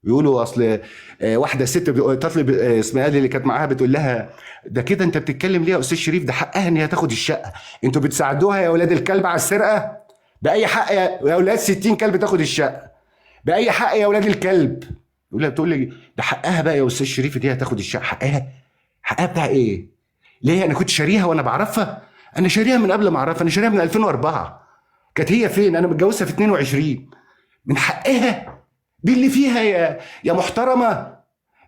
يقولوا اصل واحده ست تطلب اسمها اللي كانت معاها بتقول لها ده كده انت بتتكلم ليه يا استاذ شريف؟ ده حقها ان هي تاخد الشقه. انتوا بتساعدوها يا اولاد الكلب على السرقه؟ باي حق يا اولاد 60 كلب تاخد الشقه؟ باي حق يا اولاد الكلب؟ بتقول لي ده حقها بقى يا استاذ شريف، دي هتاخد الشقه. حقها بتاع ايه؟ ليه؟ انا كنت شاريها وانا بعرفها؟ انا شاريها من قبل ما اعرفها، انا شاريها من 2004. كانت هي فين؟ انا متجوزها في 22. من حقها دي اللي فيها يا محترمه،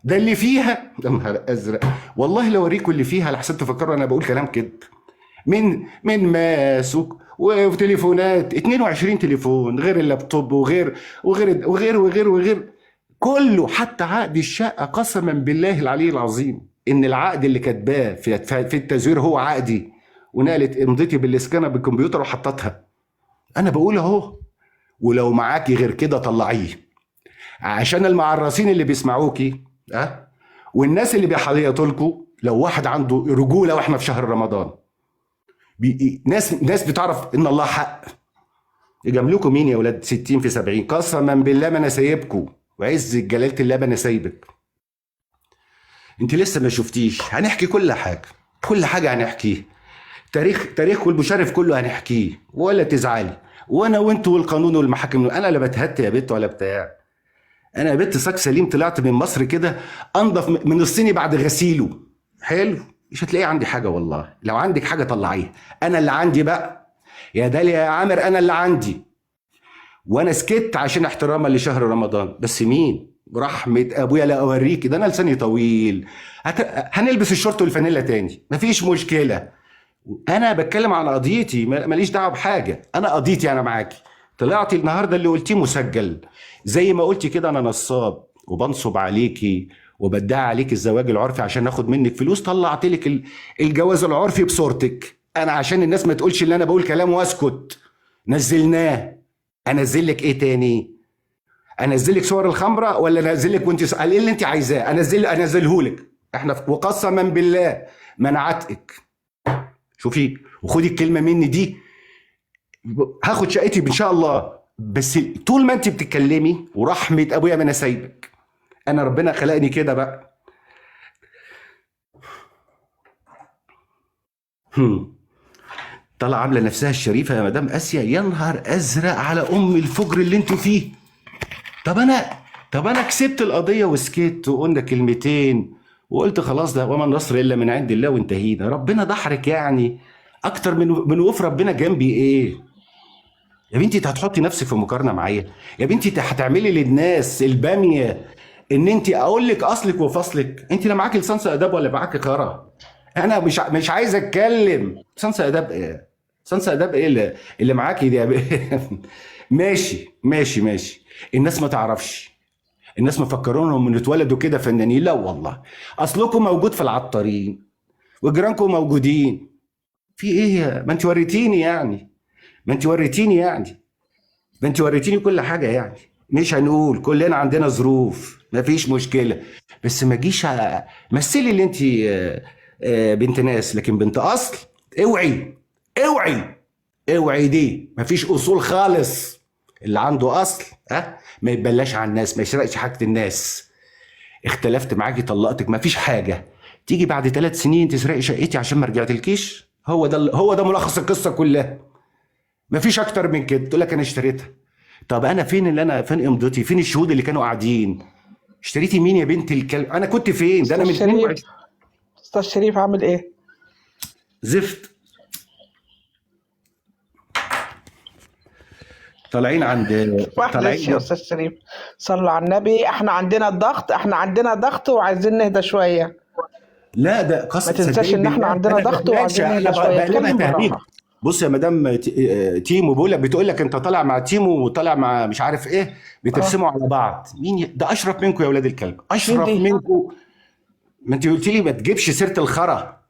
ده اللي فيها. يا نهار ازرق، والله لو اوريكم اللي فيها لحسن تفكروا انا بقول كلام كده. من ماس وتليفونات، 22 تليفون غير اللابتوب وغير كله، حتى عقد الشقه. قسما بالله العلي العظيم ان العقد اللي كاتباه في التزوير هو عقدي، ونقلت امضتي بالاسكانه بالكمبيوتر وحطتها. انا بقول اهو. ولو معاكي غير كده طلعيه، عشان المعرسين اللي بيسمعوكي والناس اللي بيحيطوا لكم. لو واحد عنده رجوله واحنا في شهر رمضان، ناس بتعرف ان الله حق، يجاملوكم مين يا ولاد 60 في 70؟ قسما بالله ما انا سايبكم، وعز جلاله الله ما انا سايبك. انت لسه ما شفتيش. هنحكي كل حاجه هنحكيه. تاريخ والمشرف كله هنحكيه، ولا تزعلي. وانا وانتوا والقانون والمحاكم، انا لا بتهت يا بت ولا بتاع. انا يا بت صاج سليم، طلعت من مصر كده انضف من الصيني بعد غسيله. حلو، مش هتلاقي عندي حاجه والله. لو عندك حاجه طلعيها، انا اللي عندي بقى يا داليا يا عامر، انا اللي عندي. وانا سكت عشان احتراما لشهر رمضان. بس مين برحمه ابويا لا اوريكي، ده انا لساني طويل. هنلبس الشورت والفانيلا تاني، مفيش مشكله. انا بتكلم عن قضيتي، ماليش دعوه بحاجه. انا قضيتي انا معاكي. طلعتي النهارده اللي قلتيه مسجل، زي ما قلتي كده انا نصاب وبنصب عليكي وبدعي عليك الزواج العرفي عشان اخد منك فلوس. طلعت لك الجواز العرفي بصورتك انا، عشان الناس ما تقولش ان انا بقول كلام واسكت. نزلناه. انزل لك ايه تاني؟ انزل لك صور الخمره ولا انزل لك وانت ايه اللي انت عايزاه؟ انزله لك. احنا وقسما بالله منعتك. شوفي وخدي الكلمه مني دي، هاخد شقتي ان شاء الله، بس طول ما انت بتتكلمي ورحمه ابويا ما انا سايبك. انا ربنا خلقني كده بقى. طالعه عامله نفسها الشريفه يا مدام اسيا، يا نهار ازرق على ام الفجر اللي انتوا فيه. طب انا كسبت القضيه وسكت وقلنا كلمتين وقلت خلاص ده وما النصر الا من عند الله وانتهينا. ربنا ضحرك يعني اكتر من وقوف ربنا جنبي ايه؟ يا بنتي انت هتحطي نفسك في مقارنه معايا؟ يا بنتي انت هتعملي للناس الباميه ان انت اقول لك اصلك وفصلك؟ انت لا معاكي لسان اداب ولا معاكي خرا. انا مش عايز اتكلم. لسان اداب ايه؟ لسان اداب ايه اللي معاكي دي ماشي. الناس ما تعرفش، الناس مفكرونهم من اتولدوا كده فنانين. لا والله، اصلكم موجود في العطارين وجيرانكم موجودين. في ايه؟ ما انت وريتيني يعني، ما انت وريتيني كل حاجه يعني. مش هنقول كلنا عندنا ظروف، ما فيش مشكله، بس ما جيش مثلي اللي انت بنت ناس لكن بنت اصل. اوعي دي ما فيش اصول خالص. اللي عنده اصل ما يتبلاش على الناس، ما يسرقش حاجه الناس. اختلفت معاكي طلقتك ما فيش حاجه، تيجي بعد 3 سنين تسرقي شقتي عشان ما رجعتلكيش؟ هو ده ملخص القصه كلها، ما فيش اكتر من كده. تقول لك انا اشتريتها. طب انا فين امضتي؟ فين الشهود اللي كانوا قاعدين؟ اشتريتي مين يا بنت الكلب؟ انا كنت فين؟ ده انا من 22. استاذ شريف عامل ايه؟ زفت. طالعين معلش يا استاذ شريف، صلوا على النبي. احنا عندنا ضغط وعايزين نهدى شويه. لا ده قصة، ما تنساش ان احنا عندنا ضغط وعايزين نهدى شويه. اتكلم بالراحه. بص يا مدام تيمو بتقول لك انت طالع مع تيمو وطالع مع مش عارف ايه، بترسموا على بعض. مين ده؟ اشرف منكم يا ولاد الكلب، اشرف منكم. ما انت قلت لي ما تجيبش سيره الخرا.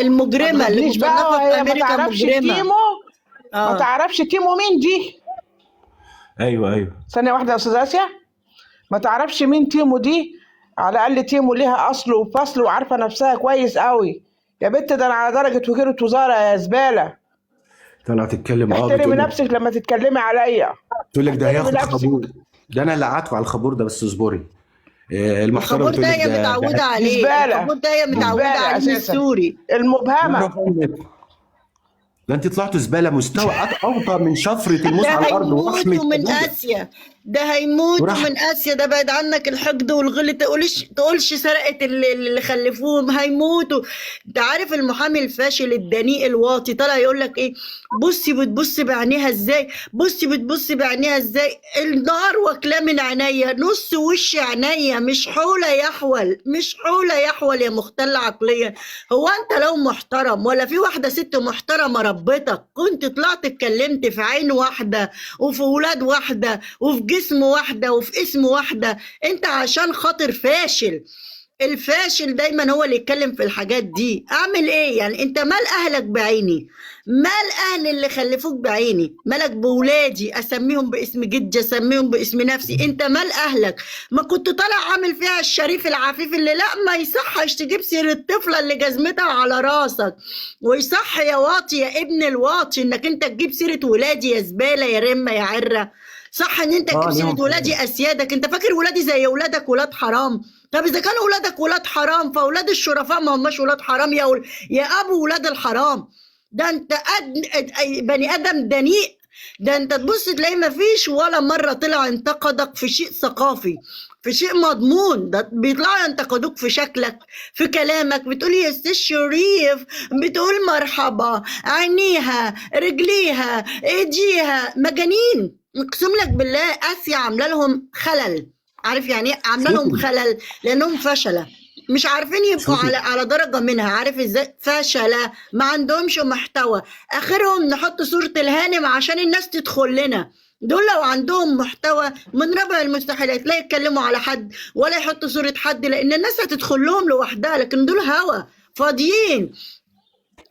المجرمه اللي مصنفه في امريكا مجرمه. ما تعرفش تيمو مين دي؟ ايوه ثانيه واحده يا استاذ اسيا، ما تعرفش مين تيمو دي؟ على الاقل تيمو ليها اصل وفصل وعارفه نفسها كويس قوي يا بنت. ده انا على درجه وكيله وزاره يا زباله. طلعت تتكلم احترمي نفسك لما تتكلمي عليا. تقول لك ده هياخد خبور. ده انا اللي قعدت على الخبور ده، بس اصبري. الخبور ده هي متعوده عليه، الخبور ده هي متعوده عليه من السوري المبهمه. ده انت طلعتوا زباله مستوى اوطى من شفره الموس على الارض. وهيموتوا من اسيا، ده هيموتوا من اسيا. ده بعد عنك الحقد والغل. تقولش سرقت اللي خلفوهم، هيموتوا. انت عارف المحامي الفاشل الدنيء الواطي طالع يقول لك ايه؟ بصي بتبص بعينيها ازاي، النار واكلاه من عينيا، نص وش عينيا، مش حوله يحول يا مختل عقليا. هو انت لو محترم ولا في واحده ست محترمه ربتك كنت طلعت اتكلمت في عين واحده وفي ولاد واحده وفي جسم واحده وفي اسم واحده؟ انت عشان خاطر فاشل. الفاشل دايما هو اللي يتكلم في الحاجات دي. اعمل ايه يعني؟ انت مال اهلك بعيني، مال اهل اللي خلفوك بعيني، مالك بولادي اسميهم باسم جدي، اسميهم باسم نفسي؟ انت مال اهلك؟ ما كنت طالع عامل فيها الشريف العفيف اللي لا ما يصحش تجيب سير الطفله اللي جزمتها على راسك، ويصح يا واطي يا ابن الواطي انك انت تجيب سيره ولادي يا زباله يا رمه يا عره. صح ان انت تجيب سيره ولادي اسيادك؟ انت فاكر ولادي زي ولادك ولاد حرام؟ طب اذا كانوا ولادك ولاد حرام فاولاد الشرفاء ما هماش ولاد حرام يا ابو ولاد الحرام. ده انت بني ادم دنيء. ده انت تبص تلاقي ما فيش ولا مره طلع انتقدك في شيء ثقافي، في شيء مضمون. ده بيطلعوا ينتقدوك في شكلك، في كلامك. بتقول يا استاذ شريف، بتقول مرحبا، عينيها، رجليها، ايديها، مجانين. اقسم لك بالله اسيا عامله لهم خلل. عارف يعني ايه عامله لهم خلل؟ لانهم فشله، مش عارفين يبقوا على درجه منها. عارف ازاي؟ فشله، ما عندهمش محتوى. اخرهم نحط صوره الهانم عشان الناس تدخل لنا. دول لو عندهم محتوى من ربع المستحيلات لا يتكلموا على حد ولا يحطوا صوره حد، لان الناس هتدخل لهم لوحدها. لكن دول هوا فاضيين.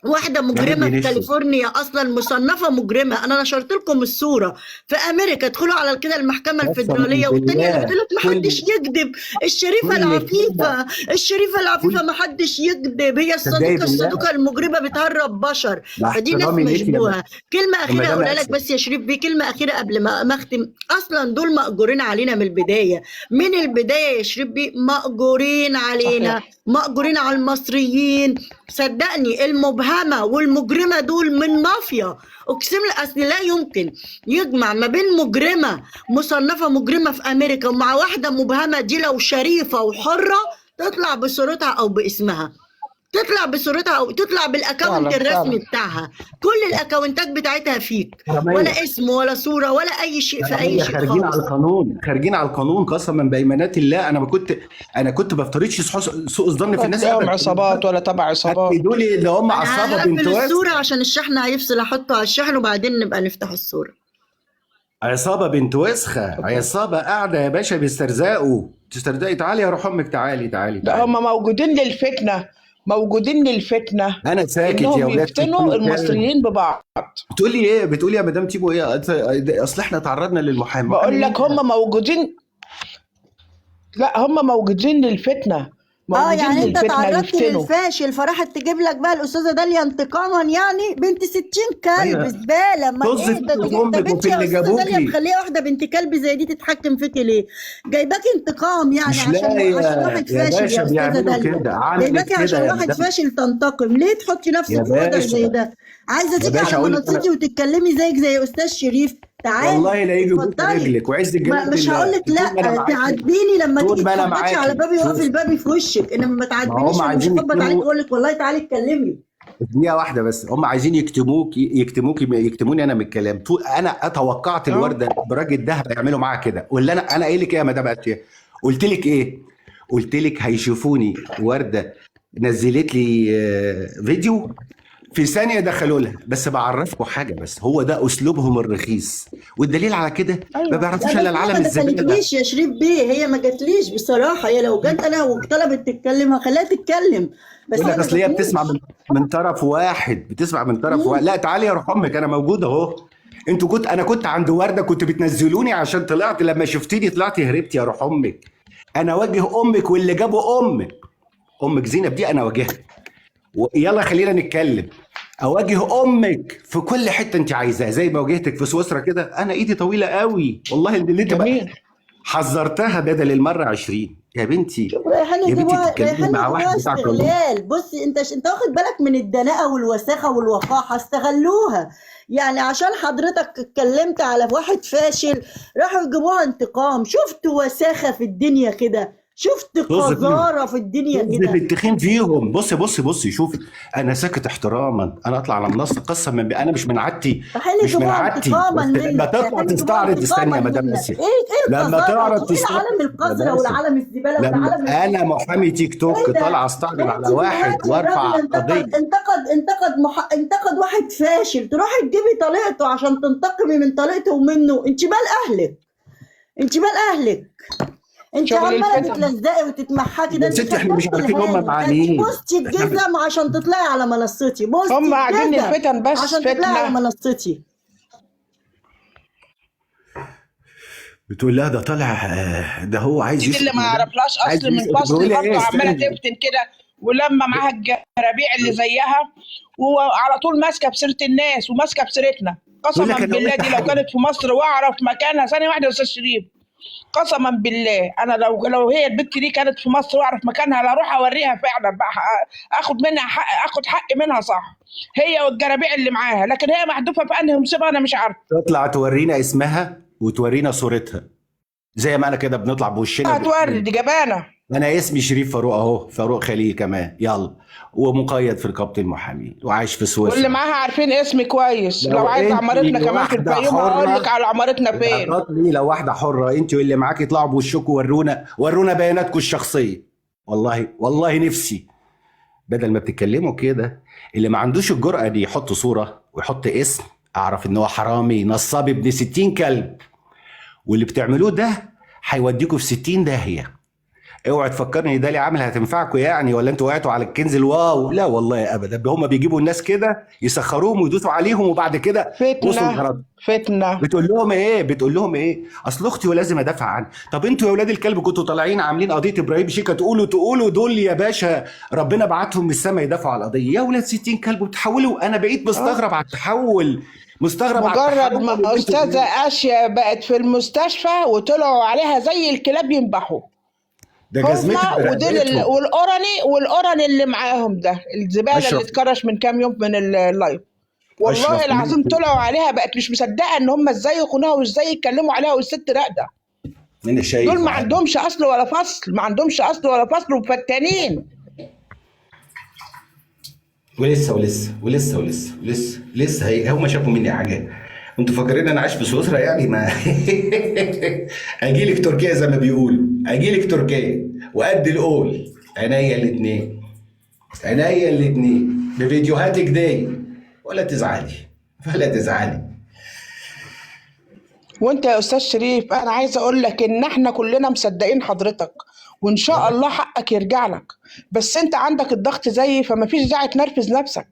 واحدة يا مجرمة ربي في نشوف. كاليفورنيا أصلا مصنفة مجرمة، أنا نشرت لكم الصورة في أمريكا، ادخلوا على كده المحكمة قسما الفيدرالية، والتانية اللي بالله بتقولك محدش يكذب، الشريفة كل كلمه العفيفة، الشريفة العفيفة كل محدش يكذب، هي تصدقي الصديقة بالله الصدوقة المجرمة بتهرب بشر، مع فدي ناس احترامي ليك مشبوهة. كلمة يا أخيرة مدام أقولها لك اسيا. بس يا شريف بيه، كلمة أخيرة قبل ما أختم. أصلا دول مأجورين علينا من البداية، من البداية يا شريف بيه مأجورين علينا، صحيح. مأجورين على المصريين. صدقني المبهمة والمجرمة دول من مافيا، اقسم لك، اصل لا يمكن يجمع ما بين مجرمة مصنفة مجرمة في امريكا ومع واحدة مبهمة. دي لو شريفة وحرة تطلع بصورتها او باسمها، تطلع بصورتها او تطلع بالاكونت فعلا الرسمي فعلا. بتاعها، كل الاكونتات بتاعتها فيك، حراميه ولا اسم ولا صورة ولا اي شيء في اي حراميه شيء خارجين على خالص. القانون، خارجين على القانون قسما بايمانات الله. انا كنت بفترضش سوء الظن في الناس هتلاقيهم ابدا. عصابات ولا تبع عصابات. هتقولوا لي اللي هم انا عصابه بنت هقفل واسع. الصورة عشان الشحن هيفصل، احطه على الشحن وبعدين نبقى نفتح الصورة. عصابه بنت وسخه، اتفضل. عصابه قاعده يا باشا بيسترزقوا. تسترزقي؟ تعالي يا روح امك، تعالي تعالي ده تعالي. هم موجودين للفتنة، موجودين للفتنة، انا ساكت يا انهم ولاد يفتنوا 60 كلب. المصريين ببعض. بتقولي ايه؟ بتقولي يا مدام تيبو ايه؟ اصل احنا تعرضنا للمحامي. بقول محامي لك مين ده؟ هم موجودين، لا هم موجودين للفتنة، موجودين يعني انت للفتنة تعرضت يفتنوا. للفاشل فراحت تجيب لك بقى الاستاذه داليا انتقاما، يعني بنت 60 كلب ايوه زباله. ما طز ايه في ده؟ امك طب انت وفي يا اللي استاذه داليا جابوكي. مخليه واحده بنت كلب زي دي تتحكم فيكي ليه؟ جايباكي انتقام يعني مش لا عشان واحد يا فاشل باشا يا استاذه بيعملوا داليا، كده، عملت جايباكي كده عشان يا واحد مدام. فاشل تنتقم. ليه تحطي يا نفسك في وضع زي باشا ده؟ عايزه يا تيجي باشا على اقول لك منصتي انا وتتكلمي زيك زي استاذ شريف؟ تعالي والله لا يجي بوك اتفضلي. رجلك وعز الجلال مش هقول بالله. لك طول ما انا لا، معاكي، تعاتبيني لما طول تيجي ما انا تخبطي على معاكي بابي واقف شوف. الباب في وشك، انما ما ما هم تعاتبينيش وانا مش عايزين هخبط عليك يكتموا واقول لك والله تعالي اتكلمي. دقيقة واحدة بس. هم عايزين يكتموني انا من الكلام. طول انا اتوقعت اه الوردة براجل الدهب هيعملوا معاها كده. واللي انا قايل لك ايه يا مدام اتيه؟ قلت لك ايه؟ قلت لك هيشوفوني وردة نزلت لي فيديو في ثانية دخلوا لها. بس بعرفكم حاجة، بس هو ده أسلوبهم الرخيص، والدليل على كده ما ايوه. لا بيعرفوش بس إلا هي العالم ما الزبالة. دخلتليش يا شريف بيه، هي ما جاتليش بصراحه. هي لو جت انا وطلبت تتكلم هخليها تتكلم، بس يقول هي لك ما أصل هي بتسمع جاتليش. من طرف واحد، بتسمع من طرف واحد. لا تعالي يا روح أمك، أنا موجود أهو. أنا كنت عند وردة، كنت بتنزلوني عشان طلعت. لما شفتيني طلعتي هربتي يا روح أمك. أنا واجه أمك واللي جابوا أمك زينب دي أنا واجهها. يلا خلينا نتكلم. اواجه امك في كل حته انت عايزاها، زي ما واجهتك في سويسرا كده. انا ايدي طويله قوي والله. اللي انت بقى جميل. حذرتها بدل المره 20 يا بنتي. شوف رايحين يا بنتي يجيبوها، تتكلمي رايحين مع واحد يجيبوها بتاع قانون. استغلال. بصي انت واخد بالك من الدناءة والوساخة والوقاحة؟ استغلوها يعني عشان حضرتك اتكلمت على واحد فاشل راحوا يجيبوها انتقام. شفت وساخة في الدنيا كده؟ شفت طز فيهم، قذارة في الدنيا طز في كده؟ التخين فيهم. بصي شوفي. انا ساكت احتراما. انا اطلع على منصه قسما انا مش من عادتي، رايحين مش من يجيبوها عادتي. انتقاما بس لما منك، تطلع رايحين يجيبوها تستعرض، استني انتقاما يا مدام منك. اسيا. ايه لما القذارة تعرض دي؟ ايه تستعرض العالم يا القذرة باسم، والعالم الزبالة لما والعالم انا محامي تيك توك ايه ده؟ طالع استعرض ده على انت واحد دلوقتي وارفع الراجل قضيه. انتقد واحد فاشل، تروحي تجيبي طليقته عشان تنتقمي من طليقته ومنه؟ انت مال اهلك؟ انت مال اهلك؟ انت شغل عماله الفتن. تتلزقي وتتمحكي. ده يا انت ستي احنا مش خبطتي عارفين هم الهاني، مع ده انت مين. بوستي الجزم عشان تطلعي على منصتي، بوستي هم قاعدين الجزم الفتن بس عشان تطلعي على فتنة. منصتي. بتقول لا ده طالع ده هو عايز دي اللي يسقط ما مدام، يعرفلاش عايز اصل من يسقط. فصل بتقول ايه؟ برضه عماله استني. تفتن كده، ولما معاها الجرابيع اللي زيها وعلى طول ماسكه بسيره الناس وماسكه بسيرتنا. بتقول قسما لك انا بالله قلت دي لو حاجه. كانت في مصر واعرف مكانها ثانيه واحده يا استاذ شريف، قسما بالله انا لو هي البت دي كانت في مصر واعرف مكانها لا اروح اوريها فعلا بقى، اخد منها حق، اخد حق منها صح، هي والجرابيع اللي معاها. لكن هي محذوفه في انهي مصيبه انا مش عارفه. تطلع تورينا اسمها وتورينا صورتها زي ما انا كده بنطلع بوشنا هتوري دي جبانه. انا اسمي شريف فاروق اهو، فاروق خليل كمان. يلا. ومقيد في رقابه المحامين وعايش في واللي سويسرا. معاها عارفين اسمي كويس. لو عايز انت عمارتنا كمان في واحده الفيوم هقول لك حره على عمارتنا فين. اعتقدي لو واحده حره انت واللي معاك يطلعوا بوشكم ورونا بياناتكم الشخصيه. والله نفسي بدل ما بتتكلموا كده اللي ما عندوش الجرأة دي يحط صورة ويحط اسم، اعرف ان هو حرامي نصاب ابن 60 كلب. واللي بتعملوه ده هيوديكوا في 60 داهية. اوعى تفكرني ده لي عامل هتنفعكم يعني، ولا انتوا وقعتوا على الكنز الواو. لا والله ابدا، هم بيجيبوا الناس كده يسخروهم ويدوسوا عليهم وبعد كده وصلوا فتنة الغرض. فتنة. بتقول لهم ايه اصل اختي ولازم ادافع عنها. طب انتوا يا ولاد الكلب كنتوا طالعين عاملين قضيه ابراهيم شيكا، تقولوا دول يا باشا ربنا بعتهم من السماء يدافعوا على القضيه. يا ولاد 60 كلب وبتحولوا. انا بقيت اه، مستغرب على التحول، مستغرب على مجرد التحول ما اللي انتوا أستاذة فيه. آسيا بقت في المستشفى وطلعوا عليها زي الكلاب ينبحوا. ده جزمتها هما ودول برقبتهم. والأوراني اللي معاهم ده الزبالة اللي اشرف اتكرش من كام يوم من اللايف. والله اشرف العظيم طلعوا عليها بقت مش مصدقة ان هم ازاي يخونوها وازاي يتكلموا عليها والست راقدة. انا دول شايف ما عندهمش اصل ولا فصل، ما عندهمش اصل ولا فصل وفتانين. ولسه هي هم شافوا مني حاجات. انتوا فاكرين انا عايش في سويسرا يعني؟ ما اجي لك تركيا زي ما بيقولوا، اجي لك تركيا وقد القول. عينيا الاثنين بفيديوهاتك دي. ولا تزعلي. وانت يا استاذ شريف انا عايزه اقول لك ان احنا كلنا مصدقين حضرتك، وان شاء الله حقك يرجع لك. بس انت عندك الضغط زيي، فما فيش داعي تنرفز نفسك.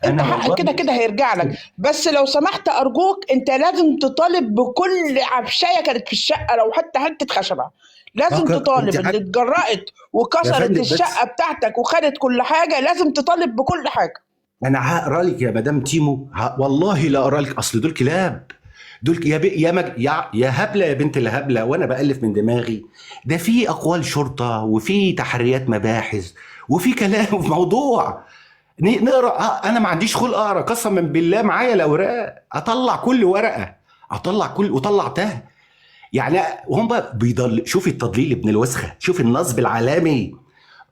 انت انا حقك كده والله كده هيرجع لك. بس لو سمحت ارجوك انت لازم تطالب بكل عفشايه كانت في الشقه، لو حتى حته خشبه لازم انت تطالب. اللي عارف اتجرأت يا وكسرت فندم، بس الشقه بتاعتك وخدت كل حاجه لازم تطالب بكل حاجه. انا هقرا لك يا مدام تيمو، والله لا اقرا لك. اصل دول كلاب. دول يا يا يا هبله يا بنت الهبله. وانا بالف من دماغي. ده في اقوال شرطه وفي تحريات مباحث وفي كلام في موضوع نقرا. انا ما عنديش خلق اقرا قسما بالله. معايا الاوراق اطلع كل ورقه، وطلعتها يعني. وهم بقى شوفي التضليل ابن الوسخه، شوفي النصب العالمي.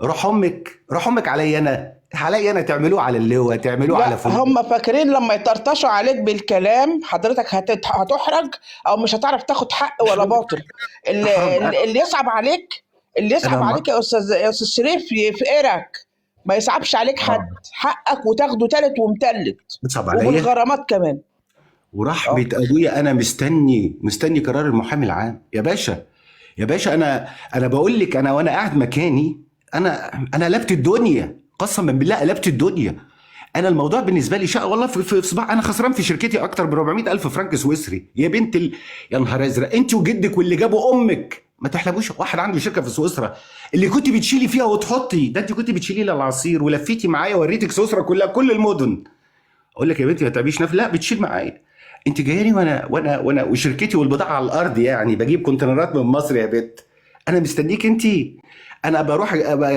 روح امك عليا انا تعملوه على اللواء، تعملوه على لا، فلان. هم فاكرين لما يطرطشوا عليك بالكلام حضرتك هتحرج او مش هتعرف تاخد حق ولا احرج باطل. احرج اللي يصعب عليك، اللي انا يصعب عليك يا استاذ شريف يفقرك، ما يصعبش عليك حد. حقك وتاخده تالت ومتلت بتصعب عليا. وبالغرامات كمان. اه، ورحمه ابويا انا مستني قرار المحامي العام يا باشا. يا باشا انا بقول لك، انا وانا قاعد مكاني انا قلبت الدنيا قسما بالله، قلبت الدنيا. انا الموضوع بالنسبه لي شقه والله. في صباح انا خسران في شركتي اكتر ب 400 الف فرنك سويسري يا بنت يا نهار ازرق. انت وجدك واللي جابوا امك ما تحلموش واحد عنده شركه في سويسرا اللي كنت بتشيلي فيها وتحطي. ده انت كنت بتشيلي لي العصير ولفيتي معايا وريتك سويسرا كلها كل المدن. اقول لك يا بنتي ما تعبيش نفسك. لا بتشيل معايا. انت جاياني وانا وشركتي والبضاعه على الارض يعني. بجيب كونتينرات من مصر يا بنت. انا مستنيك انت. انا بروح